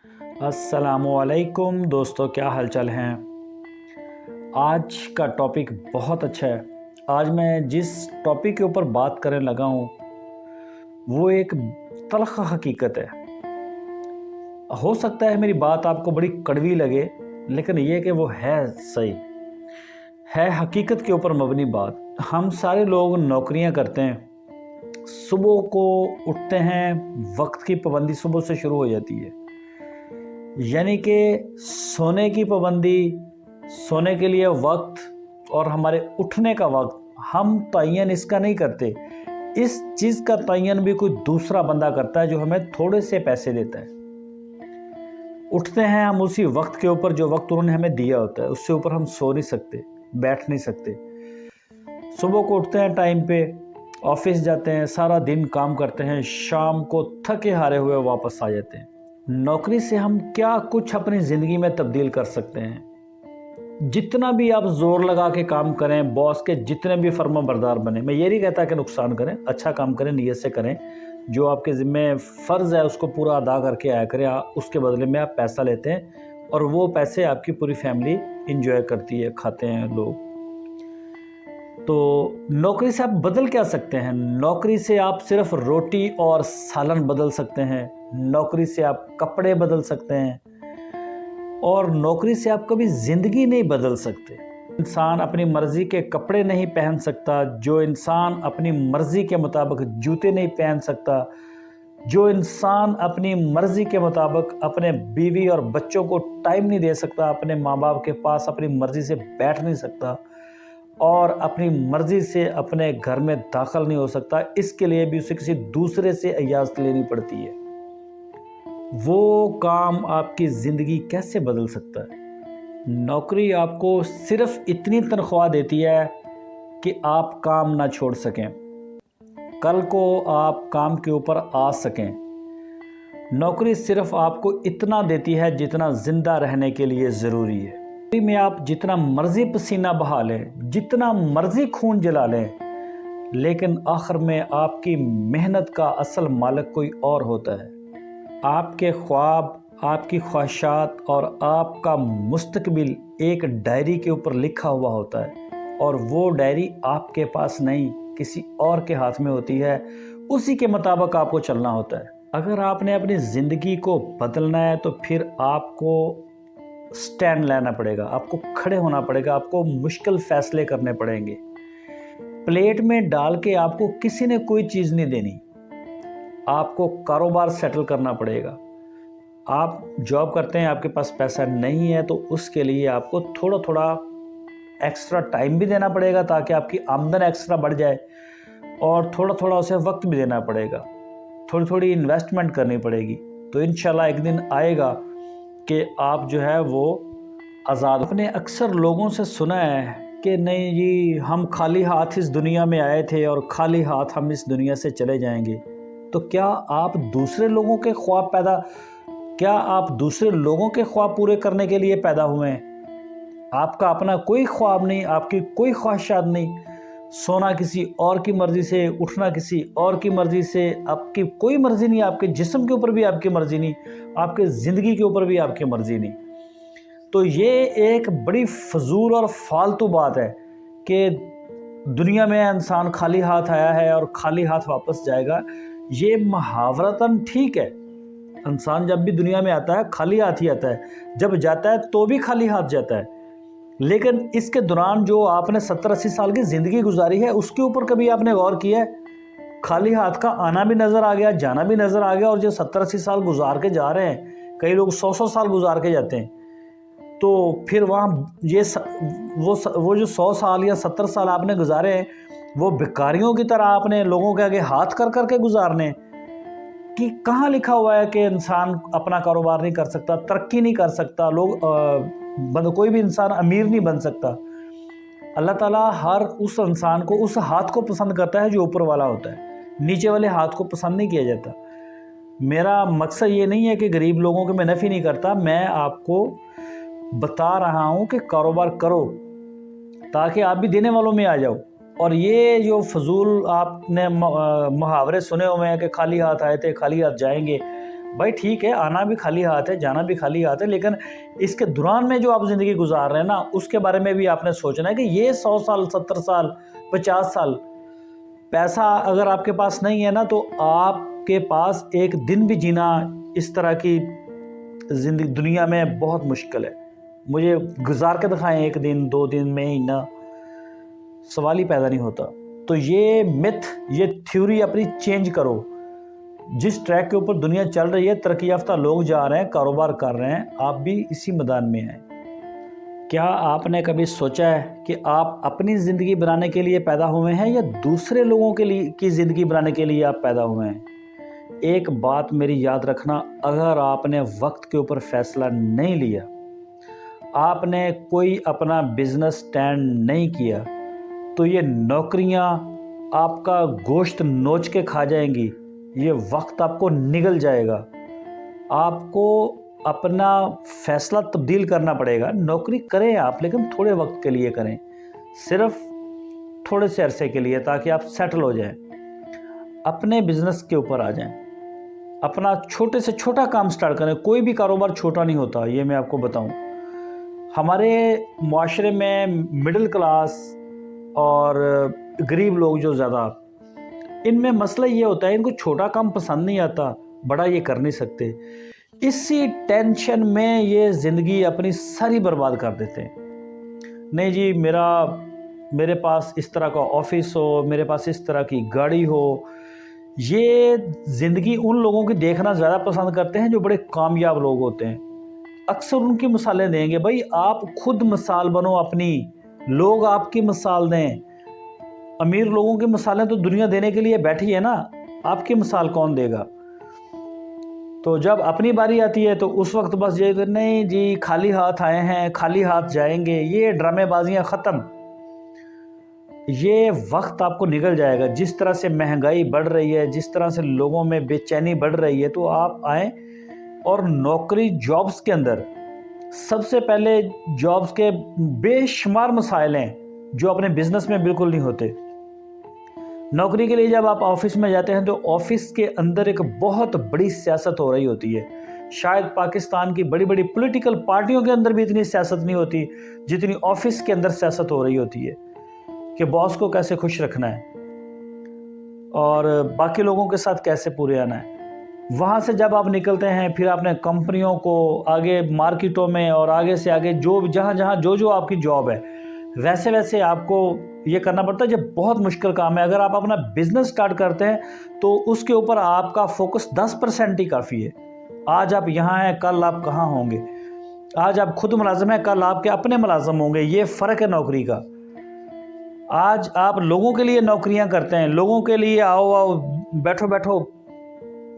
अस्सलामुअलैकुम दोस्तों, क्या हालचाल हैं। आज का टॉपिक बहुत अच्छा है। आज मैं जिस टॉपिक के ऊपर बात करने लगा हूँ वो एक तल्ख़ हकीकत है। हो सकता है मेरी बात आपको बड़ी कड़वी लगे, लेकिन ये कि वो है सही है, हकीकत के ऊपर मबनी बात। हम सारे लोग नौकरियां करते हैं, सुबह को उठते हैं, वक्त की पाबंदी सुबह से शुरू हो जाती है, यानी कि सोने की पाबंदी, सोने के लिए वक्त और हमारे उठने का वक्त हम तयन इसका नहीं करते। इस चीज़ का तयन भी कोई दूसरा बंदा करता है जो हमें थोड़े से पैसे देता है। उठते हैं हम उसी वक्त के ऊपर जो वक्त उन्होंने हमें दिया होता है, उससे ऊपर हम सो नहीं सकते, बैठ नहीं सकते। सुबह को उठते हैं टाइम पे, ऑफिस जाते हैं, सारा दिन काम करते हैं, शाम को थके हारे हुए वापस आ जाते हैं। नौकरी से हम क्या कुछ अपनी ज़िंदगी में तब्दील कर सकते हैं। जितना भी आप ज़ोर लगा के काम करें, बॉस के जितने भी फर्मा बरदार बने, मैं ये नहीं कहता कि नुकसान करें, अच्छा काम करें, नीयत से करें, जो आपके ज़िम्मे फ़र्ज़ है उसको पूरा अदा करके आया करें। उसके बदले में आप पैसा लेते हैं और वो पैसे आपकी पूरी फैमिली इंजॉय करती है, खाते हैं लोग। तो नौकरी से आप बदल क्या सकते हैं? नौकरी से आप सिर्फ रोटी और सालन बदल सकते हैं, नौकरी से आप कपड़े बदल सकते हैं, और नौकरी से आप कभी ज़िंदगी नहीं बदल सकते। इंसान अपनी मर्ज़ी के कपड़े नहीं पहन सकता, जो इंसान अपनी मर्ज़ी के मुताबिक जूते नहीं पहन सकता, जो इंसान अपनी मर्ज़ी के मुताबिक अपने बीवी और बच्चों को टाइम नहीं दे सकता, अपने माँ बाप के पास अपनी मर्ज़ी से बैठ नहीं सकता और अपनी मर्ज़ी से अपने घर में दाखिल नहीं हो सकता, इसके लिए भी उसे किसी दूसरे से इजाज़त लेनी पड़ती है। वो काम आपकी ज़िंदगी कैसे बदल सकता है? नौकरी आपको सिर्फ इतनी तनख्वाह देती है कि आप काम ना छोड़ सकें, कल को आप काम के ऊपर आ सकें। नौकरी सिर्फ आपको इतना देती है जितना ज़िंदा रहने के लिए ज़रूरी है। नौकरी में आप जितना मर्ज़ी पसीना बहा लें, जितना मर्ज़ी खून जला लें, लेकिन आखिर में आपकी मेहनत का असल मालिक कोई और होता है। आपके ख्वाब, आपकी ख्वाहिशात और आपका मुस्तकबिल एक डायरी के ऊपर लिखा हुआ होता है, और वो डायरी आपके पास नहीं, किसी और के हाथ में होती है। उसी के मुताबिक आपको चलना होता है। अगर आपने अपनी ज़िंदगी को बदलना है तो फिर आपको स्टैंड लेना पड़ेगा, आपको खड़े होना पड़ेगा, आपको मुश्किल फ़ैसले करने पड़ेंगे। प्लेट में डाल के आपको किसी ने कोई चीज़ नहीं देनी, आपको कारोबार सेटल करना पड़ेगा। आप जॉब करते हैं, आपके पास पैसा नहीं है, तो उसके लिए आपको थोड़ा थोड़ा एक्स्ट्रा टाइम भी देना पड़ेगा ताकि आपकी आमदन एक्स्ट्रा बढ़ जाए, और थोड़ा थोड़ा उसे वक्त भी देना पड़ेगा, थोड़ी थोड़ी इन्वेस्टमेंट करनी पड़ेगी। तो इंशाल्लाह एक दिन आएगा कि आप जो है वो आज़ाद। आपने अक्सर लोगों से सुना है कि नहीं जी, हम खाली हाथ इस दुनिया में आए थे और खाली हाथ हम इस दुनिया से चले जाएंगे। तो क्या आप दूसरे लोगों के ख्वाब पूरे करने के लिए पैदा हुए हैं? आपका अपना कोई ख्वाब नहीं, आपकी कोई ख्वाहिशात नहीं। सोना किसी और की मर्ज़ी से, उठना किसी और की मर्ज़ी से, आपकी कोई मर्ज़ी नहीं, आपके जिस्म के ऊपर भी आपकी मर्ज़ी नहीं, आपके ज़िंदगी के ऊपर भी आपकी मर्ज़ी नहीं। तो ये एक बड़ी फजूल और फालतू बात है कि दुनिया में इंसान खाली हाथ आया है और खाली हाथ वापस जाएगा। ये मुहावरतन ठीक है, इंसान जब भी दुनिया में आता है खाली हाथ ही आता है, जब जाता है तो भी खाली हाथ जाता है। लेकिन इसके दौरान जो आपने 70-80 साल की ज़िंदगी गुजारी है, उसके ऊपर कभी आपने गौर किया है? खाली हाथ का आना भी नज़र आ गया, जाना भी नज़र आ गया, और जो 70-80 साल गुजार के जा रहे हैं, कई लोग 100-100 साल गुजार के जाते हैं, तो फिर वहाँ वो जो 100 साल या 70 साल आपने गुजारे हैं, वो भिखारियों की तरह आपने लोगों के आगे हाथ कर कर के गुजारने। कि कहाँ लिखा हुआ है कि इंसान अपना कारोबार नहीं कर सकता, तरक्की नहीं कर सकता, कोई भी इंसान अमीर नहीं बन सकता। अल्लाह ताला हर उस इंसान को उस हाथ को पसंद करता है जो ऊपर वाला होता है, नीचे वाले हाथ को पसंद नहीं किया जाता। मेरा मकसद ये नहीं है कि गरीब लोगों को मैं नफ़ी नहीं करता, मैं आपको बता रहा हूँ कि कारोबार करो ताकि आप भी देने वालों में आ जाओ। और ये जो फजूल आपने मुहावरे सुने हुए हैं कि खाली हाथ आए थे खाली हाथ जाएंगे, بھائی ٹھیک ہے، آنا بھی خالی ہاتھ ہے، جانا بھی خالی ہاتھ ہے، لیکن اس کے دوران میں جو آپ زندگی گزار رہے ہیں نا، اس کے بارے میں بھی آپ نے سوچنا ہے کہ یہ 100 سال، 70 سال، 50 سال پیسہ اگر آپ کے پاس نہیں ہے نا، تو آپ کے پاس ایک دن بھی جینا اس طرح کی زندگی دنیا میں بہت مشکل ہے۔ مجھے گزار کے دکھائیں 1 دن، 2 دن، مہینہ، سوال ہی پیدا نہیں ہوتا۔ تو یہ متھ، یہ تھیوری اپنی چینج کرو۔ جس ٹریک کے اوپر دنیا چل رہی ہے، ترقی یافتہ لوگ جا رہے ہیں، کاروبار کر رہے ہیں، آپ بھی اسی میدان میں ہیں۔ کیا آپ نے کبھی سوچا ہے کہ آپ اپنی زندگی بنانے کے لیے پیدا ہوئے ہیں یا دوسرے لوگوں کے لیے کی زندگی بنانے کے لیے آپ پیدا ہوئے ہیں؟ ایک بات میری یاد رکھنا، اگر آپ نے وقت کے اوپر فیصلہ نہیں لیا، آپ نے کوئی اپنا بزنس سٹینڈ نہیں کیا، تو یہ نوکریاں آپ کا گوشت نوچ کے کھا جائیں گی، یہ وقت آپ کو نگل جائے گا۔ آپ کو اپنا فیصلہ تبدیل کرنا پڑے گا۔ نوکری کریں آپ، لیکن تھوڑے وقت کے لیے کریں، صرف تھوڑے سے عرصے کے لیے، تاکہ آپ سیٹل ہو جائیں، اپنے بزنس کے اوپر آ جائیں، اپنا چھوٹے سے چھوٹا کام سٹارٹ کریں۔ کوئی بھی کاروبار چھوٹا نہیں ہوتا، یہ میں آپ کو بتاؤں۔ ہمارے معاشرے میں مڈل کلاس اور غریب لوگ جو زیادہ، ان میں مسئلہ یہ ہوتا ہے، ان کو چھوٹا کام پسند نہیں آتا، بڑا یہ کر نہیں سکتے۔ اسی ٹینشن میں یہ زندگی اپنی ساری برباد کر دیتے ہیں۔ نہیں جی، میرے پاس اس طرح کا آفس ہو، میرے پاس اس طرح کی گاڑی ہو۔ یہ زندگی ان لوگوں کی دیکھنا زیادہ پسند کرتے ہیں جو بڑے کامیاب لوگ ہوتے ہیں۔ اکثر ان کی مثالیں دیں گے۔ بھائی آپ خود مثال بنو اپنی، لوگ آپ کی مثال دیں۔ امیر لوگوں کی مثالیں تو دنیا دینے کے لیے بیٹھی ہے نا، آپ کی مثال کون دے گا؟ تو جب اپنی باری آتی ہے تو اس وقت بس یہ نہیں جی، خالی ہاتھ آئے ہیں، خالی ہاتھ جائیں گے، یہ ڈرامے بازیاں ختم۔ یہ وقت آپ کو نگل جائے گا۔ جس طرح سے مہنگائی بڑھ رہی ہے، جس طرح سے لوگوں میں بے چینی بڑھ رہی ہے، تو آپ آئیں اور نوکری جابز کے اندر سب سے پہلے جابز کے بے شمار مسائل ہیں جو اپنے بزنس میں بالکل نہیں ہوتے۔ نوکری کے لیے جب آپ آفس میں جاتے ہیں تو آفس کے اندر ایک بہت بڑی سیاست ہو رہی ہوتی ہے۔ شاید پاکستان کی بڑی بڑی پولیٹیکل پارٹیوں کے اندر بھی اتنی سیاست نہیں ہوتی جتنی آفس کے اندر سیاست ہو رہی ہوتی ہے، کہ باس کو کیسے خوش رکھنا ہے اور باقی لوگوں کے ساتھ کیسے پورے آنا ہے۔ وہاں سے جب آپ نکلتے ہیں، پھر آپ نے کمپنیوں کو آگے مارکیٹوں میں اور آگے سے آگے جہاں جو آپ کی جاب ہے، ویسے ویسے آپ کو یہ کرنا پڑتا ہے۔ جب بہت مشکل کام ہے، اگر آپ اپنا بزنس سٹارٹ کرتے ہیں تو اس کے اوپر آپ کا فوکس 10% ہی کافی ہے۔ آج آپ یہاں ہیں، کل آپ کہاں ہوں گے؟ آج آپ خود ملازم ہیں، کل آپ کے اپنے ملازم ہوں گے۔ یہ فرق ہے نوکری کا۔ آج آپ لوگوں کے لیے نوکریاں کرتے ہیں، لوگوں کے لیے آؤ بیٹھو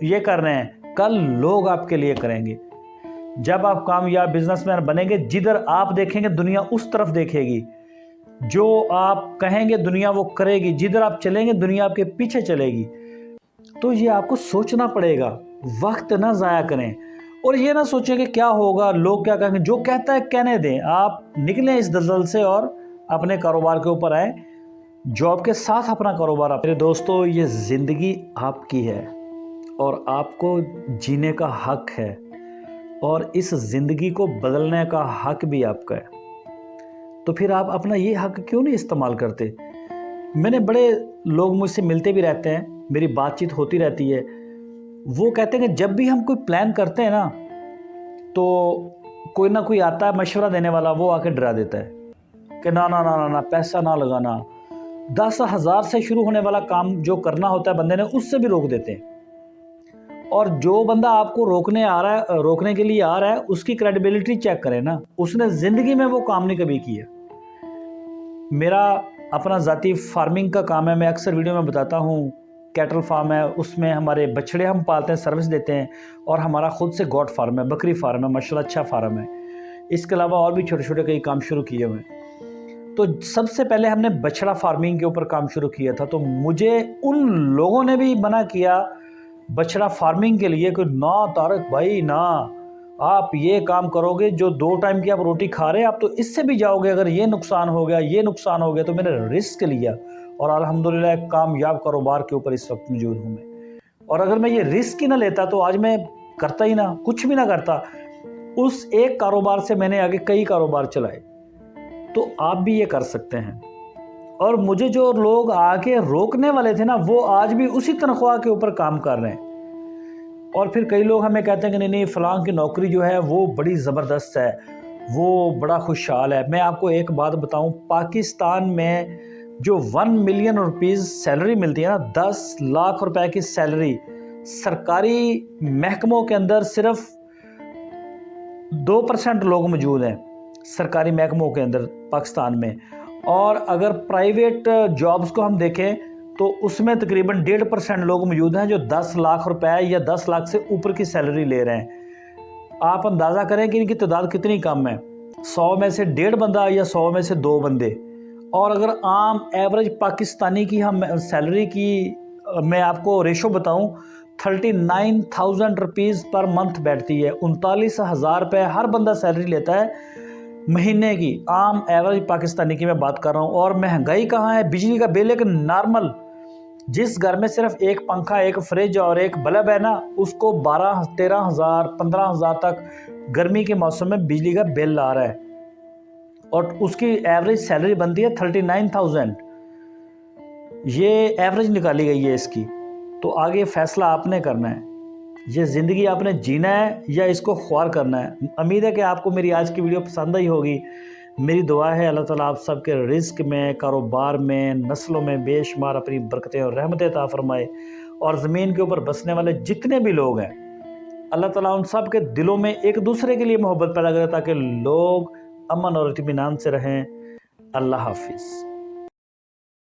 یہ کر رہے ہیں، کل لوگ آپ کے لیے کریں گے۔ جب آپ کامیاب بزنس مین بنیں گے، جدھر آپ دیکھیں گے دنیا اس طرف دیکھے گی، جو آپ کہیں گے دنیا وہ کرے گی، جدھر آپ چلیں گے دنیا آپ کے پیچھے چلے گی۔ تو یہ آپ کو سوچنا پڑے گا، وقت نہ ضائع کریں، اور یہ نہ سوچیں کہ کیا ہوگا، لوگ کیا کہیں گے۔ جو کہتا ہے کہنے دیں، آپ نکلیں اس دلدل سے اور اپنے کاروبار کے اوپر آئیں، جاب کے ساتھ اپنا کاروبار۔ میرے دوستو، یہ زندگی آپ کی ہے اور آپ کو جینے کا حق ہے، اور اس زندگی کو بدلنے کا حق بھی آپ کا ہے۔ تو پھر آپ اپنا یہ حق کیوں نہیں استعمال کرتے؟ میں نے بڑے لوگ مجھ سے ملتے بھی رہتے ہیں، میری بات چیت ہوتی رہتی ہے، وہ کہتے ہیں کہ جب بھی ہم کوئی پلان کرتے ہیں نا، تو کوئی نہ کوئی آتا ہے مشورہ دینے والا، وہ آ کے ڈرا دیتا ہے کہ نہ پیسہ نہ لگانا۔ 10,000 سے شروع ہونے والا کام جو کرنا ہوتا ہے بندے نے، اس سے بھی روک دیتے ہیں۔ اور جو بندہ آپ کو روکنے کے لیے آ رہا ہے، اس کی کریڈیبلٹی چیک کریں نا، اس نے زندگی میں وہ کام نہیں کبھی کیا۔ میرا اپنا ذاتی فارمنگ کا کام ہے، میں اکثر ویڈیو میں بتاتا ہوں، کیٹل فارم ہے، اس میں ہمارے بچڑے ہم پالتے ہیں، سروس دیتے ہیں، اور ہمارا خود سے گوٹ فارم ہے، بکری فارم ہے، ماشاءاللہ اچھا فارم ہے۔ اس کے علاوہ اور بھی چھوٹے چھوٹے کئی کام شروع کیے ہوئے ہیں۔ تو سب سے پہلے ہم نے بچڑا فارمنگ کے اوپر کام شروع کیا تھا، تو مجھے ان لوگوں نے بھی منع کیا بچڑا فارمنگ کے لیے کہ نہ طارق بھائی نہ، آپ یہ کام کرو گے جو 2 ٹائم کی آپ روٹی کھا رہے ہیں، آپ تو اس سے بھی جاؤ گے، اگر یہ نقصان ہو گیا، یہ نقصان ہو گیا۔ تو میں نے رسک لیا، اور الحمدللہ ایک کامیاب کاروبار کے اوپر اس وقت موجود ہوں میں۔ اور اگر میں یہ رسک ہی نہ لیتا تو آج میں करता ही ना, कुछ भी ना करता, उस एक कारोबार से मैंने आगे कई कारोबार चलाए। तो आप भी ये कर सकते हैं। और मुझे जो लोग आके रोकने वाले थे ना, वो आज भी उसी तनख्वाह के ऊपर काम कर रहे हैं। और फिर कई लोग हमें कहते हैं कि नहीं फलां की नौकरी जो है वो बड़ी ज़बरदस्त है, वो बड़ा खुशहाल है। मैं आपको एक बात बताऊं, पाकिस्तान में जो 1 मिलियन रुपीज़ सैलरी मिलती है ना, 10 लाख रुपए की सैलरी, सरकारी महकमों के अंदर सिर्फ 2% लोग मौजूद हैं सरकारी महकमों के अंदर पाकिस्तान में। और अगर प्राइवेट जॉब्स को हम देखें तो उसमें तकरीबन 1.5% लोग मौजूद हैं जो 10 लाख रुपए या 10 लाख से ऊपर की सैलरी ले रहे हैं। आप अंदाज़ा करें कि इनकी तादाद कितनी कम है, 100 में से 1.5 बंदा या 100 में से 2 बंदे। और अगर आम एवरेज पाकिस्तानी की हम सैलरी की मैं आपको रेशो बताऊं, 39,000 रुपीज़ पर मंथ बैठती है। 39,000 रुपये हर बंदा सैलरी लेता है महीने की, आम एवरेज पाकिस्तानी की मैं बात कर रहा हूँ। और महंगाई कहाँ है, बिजली का बिल एक नॉर्मल, जिस घर में सिर्फ एक पंखा, एक फ्रिज और एक बल्ब है ना, उसको 12, 13,000, 15,000 तक गर्मी के मौसम में बिजली का बिल आ रहा है। और उसकी एवरेज सैलरी बनती है 39,000। ये एवरेज निकाली गई है इसकी। तो आगे फैसला आपने करना है, ये ज़िंदगी आपने जीना है या इसको ख्वार करना है। उम्मीद है कि आपको मेरी आज की वीडियो पसंद आई होगी। मेरी दुआ है अल्लाह ताला आप सबके रिस्क में, कारोबार में, नस्लों में बेशुमार अपनी बरकतें और रहमतें अता फरमाए। और ज़मीन के ऊपर बसने वाले जितने भी लोग हैं, अल्लाह ताला उन सब के दिलों में एक दूसरे के लिए मोहब्बत पैदा करे ताकि लोग अमन और इत्मीनान से रहें। अल्लाह हाफिज़।